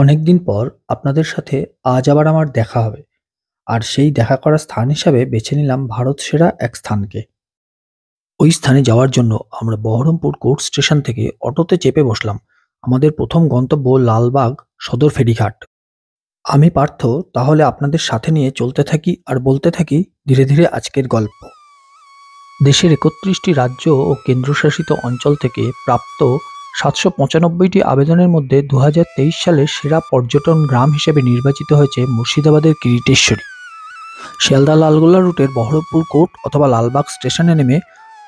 অনেকদিন পর আপনাদের সাথে আজ আবার আমার দেখা হবে। আর সেই দেখা করার স্থান হিসাবে বেছে নিলাম ভারত সেরা এক স্থানকে। ওই স্থানে যাওয়ার জন্য আমরা বহরমপুর কোর্ট স্টেশন থেকে অটোতে চেপে বসলাম। আমাদের প্রথম গন্তব্য লালবাগ সদর ফেরিঘাট। আমি পার্থ, তাহলে আপনাদের সাথে নিয়ে চলতে থাকি আর বলতে থাকি ধীরে ধীরে আজকের গল্প। দেশের ৩১টি রাজ্য ও কেন্দ্রশাসিত অঞ্চল থেকে প্রাপ্ত ৭৯৫টি আবেদনের মধ্যে ২০২৩ সালে সেরা পর্যটন গ্রাম হিসেবে নির্বাচিত হয়েছে মুর্শিদাবাদের কিরিটেশ্বরী। শিয়ালদা লালগোলা রুটের বহরমপুর কোর্ট অথবা লালবাগ স্টেশনে নেমে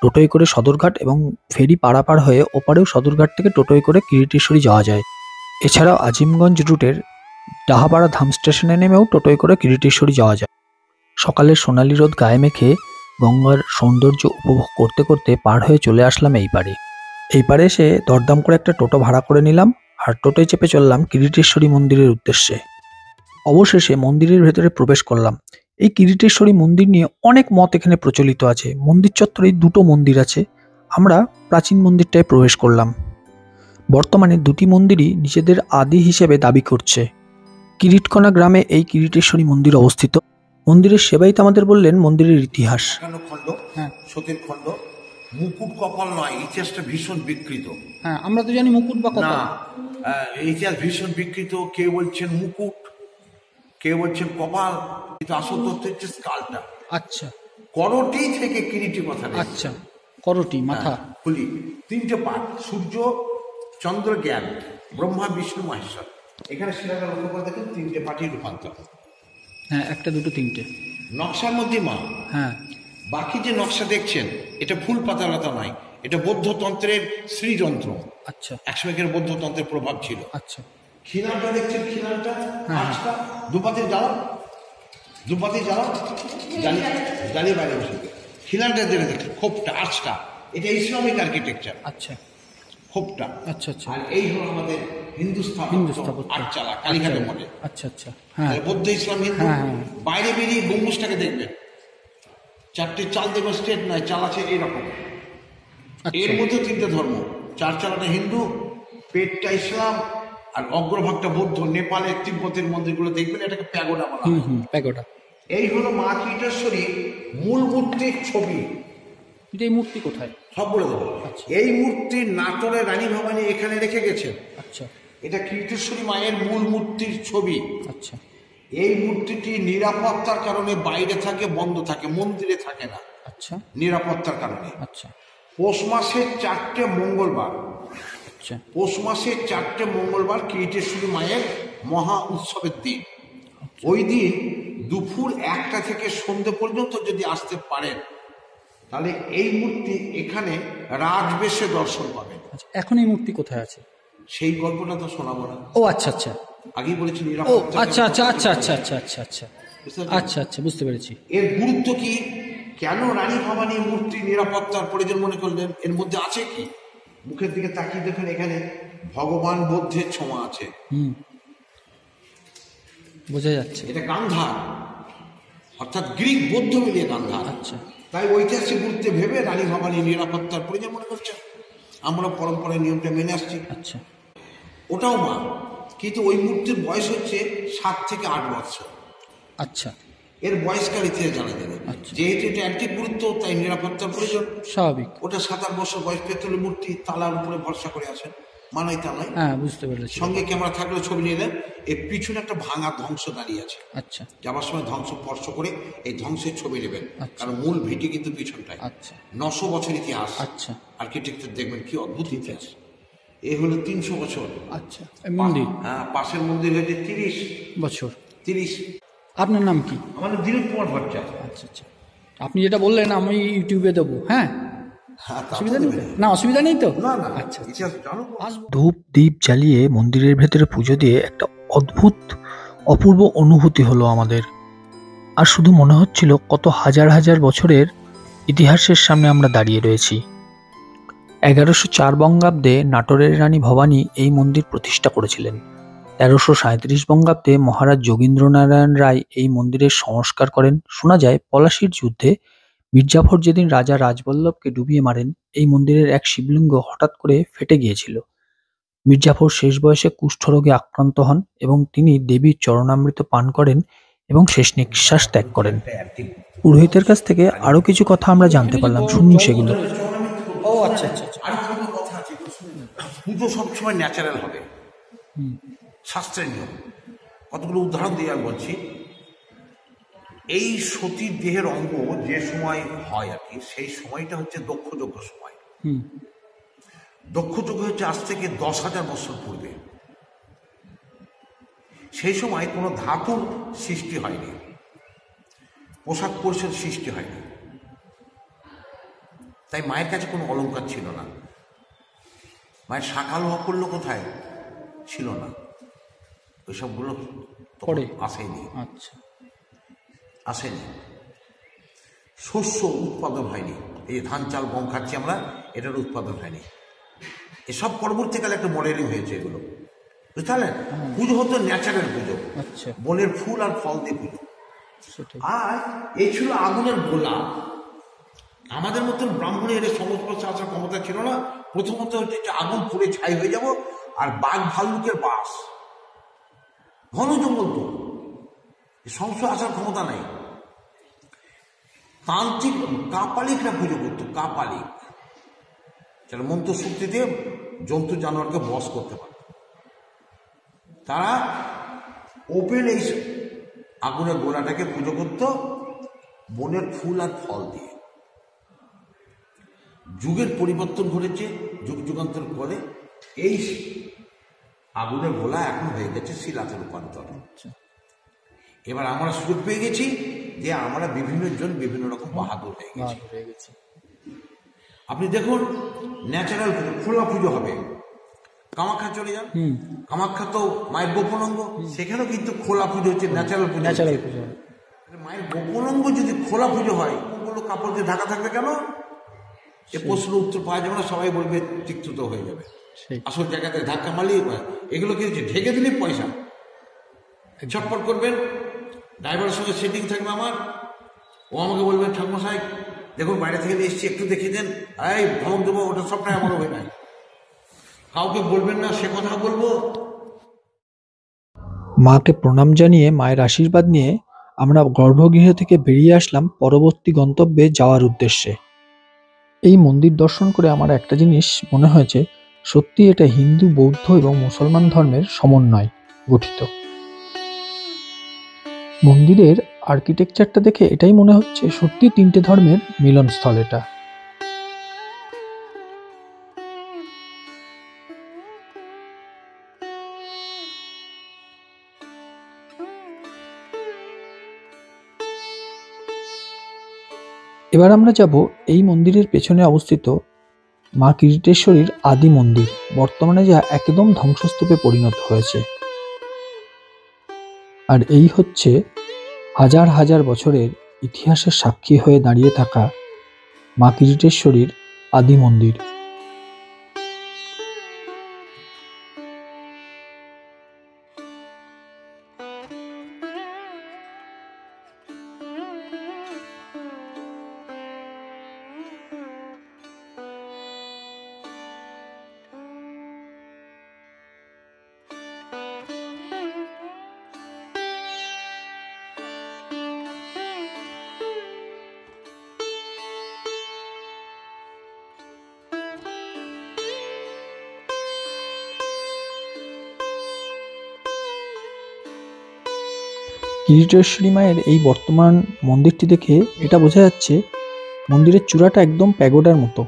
টোটোয় করে সদরঘাট এবং ফেরি পারাপার হয়ে ওপারেও সদরঘাট থেকে টোটোয় করে কিরিটেশ্বরী যাওয়া যায়। এছাড়াও আজিমগঞ্জ রুটের ডাহাপাড়া ধাম স্টেশনে নেমেও টোটোয় করে কিরিটেশ্বরী যাওয়া যায়। সকালের সোনালি রোদ গায়ে মেখে গঙ্গার সৌন্দর্য উপভোগ করতে করতে পার হয়ে চলে আসলাম এই পারে। এই পারে এসে দরদাম করে একটা টোটো ভাড়া করে নিলাম আর টোটোয় চেপে চললাম কিরিটেশ্বরী মন্দিরের উদ্দেশ্যে। অবশেষে মন্দিরের ভেতরে প্রবেশ করলাম। এই কিরিটেশ্বরী মন্দির নিয়ে অনেক মত এখানে প্রচলিত আছে। মন্দির চত্বরে দুটো মন্দির আছে। আমরা প্রাচীন মন্দিরটায় প্রবেশ করলাম। বর্তমানে দুটি মন্দিরই নিজেদের আদি হিসেবে দাবি করছে। কিরিটকণা গ্রামে এই কিরিটেশ্বরী মন্দির অবস্থিত। মন্দিরের সেবাইত আমাদের বললেন মন্দিরের ইতিহাস। একান্ন খণ্ড, হ্যাঁ সতীর খণ্ড, মুকুট কপাল নয়, ইতিহাসটা ভীষণ বিকৃত। হ্যাঁ, আমরা তো জানি মুকুট বা না, কপাল। ইতিহাস ভীষণ বিকৃত। কেউ বলছেন মুকুট, কেউ বলছেন কপাল, কিন্তু আসল তথ্য হচ্ছে স্কালটা। আচ্ছা করটি থেকে কিরিটি কথা নেই। আচ্ছা, করটি মাথা। খুলি তিনটে পাঠ: সূর্য, চন্দ্র, জ্ঞান, ব্রহ্মা, বিষ্ণু, মহেশ্বর। এখানে শিলাটা লক্ষ্য করে দেখেন তিনটে পাঠই রূপান্তর। হ্যাঁ, একটা দুটো তিনটে। নকশার মধ্যে মা। হ্যাঁ বাকি যে নকশা দেখছেন এটা ফুল পাতালতা নয়, এটা বৌদ্ধতন্ত্রের শ্রীযন্ত্র। আচ্ছা একসময় এখানে বৌদ্ধতন্ত্রের প্রভাব ছিল। আচ্ছা। খিলানটা দেখছেন, খিলানটা হ্যাঁ। আঁচটা দুপাতে জ্বালাও, দুপাতে জ্বালাও, জ্বালিয়ে জ্বালিয়ে বাইরে বসে। খিলানটা যেটা দেখছেন, খোপটা, আঁচটা, এটা ইসলামিক আর্কিটেকচার। আচ্ছা খোপটা। আচ্ছা আচ্ছা। আর এই হলো আমাদের হিন্দু হিন্দু স্থাপত্য, স্থাপত্য। আটচালা কালীঘাটের মধ্যে। আচ্ছা আচ্ছা। হ্যাঁ বৌদ্ধ, ইসলাম, হিন্দু। হ্যাঁ, হ্যাঁ। বাইরে বেরিয়ে গম্বুজটাকে দেখবেন, চারটে চাল দেখবেন, স্ট্রেট নয়, চাল আছে এইরকম। আচ্ছা। এর মধ্যে তিনটে ধর্ম, চার চালাটা হিন্দু, পেটটা ইসলাম, আর অগ্রভাগটা বৌদ্ধ। নেপালের, তিব্বতের মন্দিরগুলো দেখবেন, এটাকে প্যাগোডা বলা হয়। প্যাগোডা। এই হলো মা কিরিটেশ্বরীর মূল মূর্তির ছবি। কিন্তু এই মূর্তি কোথায়? সব বলে দেবো। আচ্ছা। এই মূর্তি নাটোরের রানী ভবানী এখানে রেখে গেছেন। আচ্ছা এটা কিরিটেশ্বরী মায়ের মূল মূর্তির ছবি। আচ্ছা এই মূর্তিটি নিরাপত্তার কারণে বাইরে থাকে, বন্ধ থাকে, মন্দিরে থাকে না, আচ্ছা নিরাপত্তার কারণে। আচ্ছা পৌষ মাসের 4টে মঙ্গলবার, আচ্ছা পৌষ মাসের 4টে মঙ্গলবার কিরিটেশ্বরী মায়ের মহা উৎসবের দিন। ওই দিন দুপুর 1টা থেকে সন্ধ্যে পর্যন্ত যদি আসতে পারেন, তাহলে এই মূর্তি এখানে রাজবেশে দর্শন পাবেন। আচ্ছা। এখন এই মূর্তি কোথায় আছে? সেই গল্পটা তো শোনাবো না, ও আচ্ছা আচ্ছা। আগেই বলেছি ও নিরাপত্তা। আচ্ছা আচ্ছা আচ্ছা আচ্ছা আচ্ছা আচ্ছা আচ্ছা আচ্ছা আচ্ছা, বুঝতে পেরেছি। এর গুরুত্ব কি, কেন রানী ভবানী মূর্তি নিরাপত্তার প্রয়োজন মনে করলেন, এর মধ্যে আছে কি? মুখের দিকে তাকিয়ে দেখুন, এখানে ভগবান বুদ্ধের ছোঁয়া আছে। বোঝা যাচ্ছে। এটা গান্ধার, অর্থাৎ গ্রিক বৌদ্ধ মিলিয়ে গান্ধার। আচ্ছা তাই ঐতিহাসিক গুরুত্বে ভেবে রানী ভবানী নিরাপত্তার প্রয়োজন মনে করছেন। আমরা পরম্পরায় নিয়মটা মেনে আসছি। আচ্ছা ওটাও মা, কিন্তু ওই মূর্তির বয়স হচ্ছে 7 থেকে 8 বছর। আচ্ছা, এর বয়সকার ইতিহাস জানা যাবে। আচ্ছা। যেহেতু এটা অ্যান্টিক গুরুত্ব, তাই নিরাপত্তার প্রয়োজন। স্বাভাবিক। ওটা 7-8 বছর বয়স, পেতলের মূর্তি, তালার উপরে ভরসা করে আছেন, মানাই তা নয়। হ্যাঁ, বুঝতে পেরেছি। সঙ্গে ক্যামেরা থাকলেও ছবি নিয়ে নেন। এর পিছনে একটা ভাঙা ধ্বংস দাঁড়িয়ে আছে। আচ্ছা যাবার সময় ধ্বংস স্পর্শ করে এই ধ্বংসের ছবি নেবেন, আচ্ছা। কারণ মূল ভিটি কিন্তু পিছনটায়। আচ্ছা 900 বছর ইতিহাস। আচ্ছা আর্কিটেকচার দেখবেন কি অদ্ভুত ইতিহাস। এ হলো 300 বছর। আচ্ছা। এই মন্দির হ্যাঁ, পাশের মন্দির হয়েছে 30 বছর। 30। আপনার নাম কি? আমাদের দিলীপ কুমার ভট্টাচার্য। আচ্ছা আচ্ছা। আপনি যেটা বললেন আমি ইউটিউবে দেবো। হ্যাঁ, হ্যাঁ, তা তো অসুবিধা নেই তো? দেবেন। না, অসুবিধা নেই তো? না না, আচ্ছা আচ্ছা, ইতিহাস জানো। আসবো। ধূপ দ্বীপ জ্বালিয়ে মন্দিরের ভেতরে পুজো দিয়ে একটা অদ্ভুত অপূর্ব অনুভূতি হলো আমাদের। আর শুধু মনে হচ্ছিল কত হাজার হাজার বছরের ইতিহাসের সামনে আমরা দাঁড়িয়ে রয়েছি। 1104 বঙ্গাব্দে নাটোরের রানী ভবানী এই মন্দির প্রতিষ্ঠা করেছিলেন। 1337 বঙ্গাব্দে মহারাজ যোগীন্দ্রনারায়ণ রায় এই মন্দিরের সংস্কার করেন। শোনা যায় পলাশীর যুদ্ধে মীরজাফর যেদিন রাজা রাজবল্লভকে ডুবিয়ে মারেন, এই মন্দিরের এক শিবলিঙ্গ হঠাৎ করে ফেটে গিয়েছিল। মির্জাফর শেষ বয়সে কুষ্ঠরোগে আক্রান্ত হন এবং তিনি দেবীর চরণামৃত পান করেন এবং শেষ নিঃশ্বাস ত্যাগ করেন। পুরোহিতের কাছ থেকে আরো কিছু কথা আমরা জানতে পারলাম, শুনুন সেগুলো। ও আচ্ছা আচ্ছা আচ্ছা। আর কোনো কথা আছে, পুজো সবসময় ন্যাচারাল হবে, শাস্ত্রের নিয়ম। কতগুলো উদাহরণ দিয়ে আমি বলছি। এই সতীর দেহের অঙ্গ যে সময় হয় আর কি, সেই সময়টা হচ্ছে দক্ষযজ্ঞ সময়। দক্ষযজ্ঞ হচ্ছে আজ থেকে 10,000 বছর পূর্বে। সেই সময় কোনো ধাতুর সৃষ্টি হয়নি, পোশাক পরিচ্ছদ সৃষ্টি হয়নি, তাই মায়ের কাছে কোনো অলংকার ছিল না। মায়ের শাখাল করলো কোথায় ছিল না, ওইসবগুলো পরে আসেনি। আচ্ছা আসেনি। শস্য উৎপাদন হয়নি, এই যে ধান চাল গম খাচ্ছি আমরা, এটার উৎপাদন হয়নি। এসব পরবর্তীকালে একটা মডেলিং হয়েছে এগুলো, বুঝতে পারলেন? পুজো হতো ন্যাচারাল পুজো, আচ্ছা বনের ফুল আর ফল দিয়ে পুজো। সেটাই। আর এই ছিল আগুনের গোলা। আমাদের মতন ব্রাহ্মণের সংস্পর্শে আসার ক্ষমতা ছিল না। প্রথমত হচ্ছে যে আগুন পুড়ে ছাই হয়ে যাব, আর বাঘ ভাল্লুকের বাস, ঘন জঙ্গল, তো সংস্পর্শে আসার ক্ষমতা নাই। তান্ত্রিক কাপালিকরা পুজো করতো, কাপালিক, যারা মন্ত্র শক্তি দিয়ে জন্তু জানোয়ারকে বশ করতে পারে। তারা ওপেন এই আগুনের গোলাটাকে পুজো করত বনের ফুল আর ফল দিয়ে। যুগের পরিবর্তন ঘটেছে, যুগ যুগান্তর ফলে এই আগুনের গোলা এখন হয়ে গেছে শিলাতে রূপান্তর। এবার আমরা সুযোগ পেয়ে গেছি যে আমরা বিভিন্ন জন বিভিন্ন রকম বাহাদুর হয়ে গেছি। আপনি দেখুন, ন্যাচারাল পুজো, খোলা পুজো হবে। কামাখ্যা চলে যান, কামাখ্যা তো মায়ের গোপন অঙ্গ, সেখানেও কিন্তু খোলা পুজো হচ্ছে, ন্যাচারাল পুজো। ন্যাচারাল পুজো। মায়ের গোপন অঙ্গ যদি খোলা পুজো হয়, ওগুলো কাপড় দিয়ে ঢাকা থাকবে কেন? এ প্রশ্ন উত্তর পাওয়া যাবে না, সবাই বলবে তিক্তত হয়ে যাবে। আসল জায়গাতে ধাক্কা মারলেই এগুলো কি হচ্ছে, ঢেকে দিলেই পয়সা। ঝটপট করবেন, ড্রাইভারের সঙ্গে সেটিং থাকবে আমার, ও আমাকে বলবে ঠাকুমশাই দেখুন বাইরে থেকে এসছি, একটু দেখিয়ে দেন, এই ধমক দেবো, ওটা সবটাই আমার হবে না। কাউকে বলবেন না, সে কথা বলবো। মাকে প্রণাম জানিয়ে মায়ের আশীর্বাদ নিয়ে আমরা গর্ভগৃহ থেকে বেরিয়ে আসলাম পরবর্তী গন্তব্যে যাওয়ার উদ্দেশ্যে। এই মন্দির দর্শন করে আমার একটা জিনিস মনে হয়েছে, সত্যি এটা হিন্দু, বৌদ্ধ এবং মুসলমান ধর্মের সমন্বয় গঠিত। মন্দিরের আর্কিটেকচারটা দেখে এটাই মনে হচ্ছে সত্যি তিনটে ধর্মের মিলনস্থল এটা। এবার আমরা যাব এই মন্দিরের পেছনে অবস্থিত মা কিরিটেশ্বরীর আদি মন্দির, বর্তমানে যা একদম ধ্বংসস্তূপে পরিণত হয়েছে। আর এই হচ্ছে হাজার হাজার বছরের ইতিহাসের সাক্ষী হয়ে দাঁড়িয়ে থাকা মা কিরিটেশ্বরীর আদি মন্দির। কিরিটেশ্বরী মায়ের এই বর্তমান মন্দিরটি দেখে এটা বোঝা যাচ্ছে মন্দিরের চূড়াটা একদম প্যাগোডার মতো।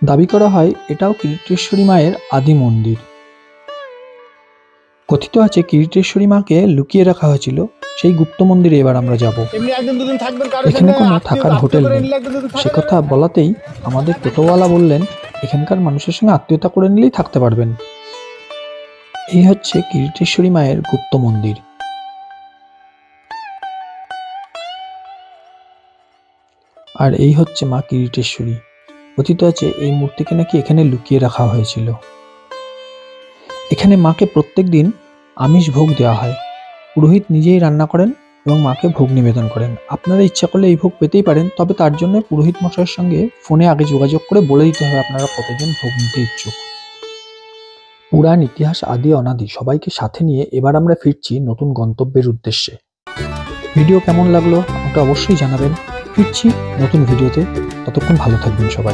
দাবি করা হয় এটাও কিরিটেশ্বরী মায়ের আদি মন্দির। কথিত আছে কিরিটেশ্বরী মাকে লুকিয়ে রাখা হয়েছিল সেই গুপ্ত মন্দিরে। এবার আমরা যাব। এখানে কোনো থাকার হোটেল নেই, সে কথা বলাতেই আমাদের টোটোওয়ালা বললেন এখানকার মানুষের সঙ্গে আত্মীয়তা করে নিলেই থাকতে পারবেন। এই হচ্ছে কিরিটেশ্বরী মায়ের গুপ্ত মন্দির। আর এই হচ্ছে মা কিরিটেশ্বরী। কথিত আছে এই মূর্তিকে নাকি এখানে লুকিয়ে রাখা হয়েছিল। এখানে মাকে প্রত্যেক দিন আমিষ ভোগ দেওয়া হয়। পুরোহিত নিজেই রান্না করেন এবং মাকে ভোগ নিবেদন করেন। আপনারা ইচ্ছা করলে এই ভোগ পেতেই পারেন, তবে তার জন্য পুরোহিত মশাইয়ের সঙ্গে ফোনে আগে যোগাযোগ করে বলে দিতে হবে আপনারা কতজন ভোগ নিতে ইচ্ছুক। পুরাণ, ইতিহাস, আদি অনাদি সবাইকে সাথে নিয়ে এবার আমরা ফিরছি নতুন গন্তব্যের উদ্দেশ্যে। ভিডিও কেমন লাগলো আমাকে অবশ্যই জানাবেন। ফিরছি নতুন ভিডিওতে, ততক্ষণ ভালো থাকবেন সবাই।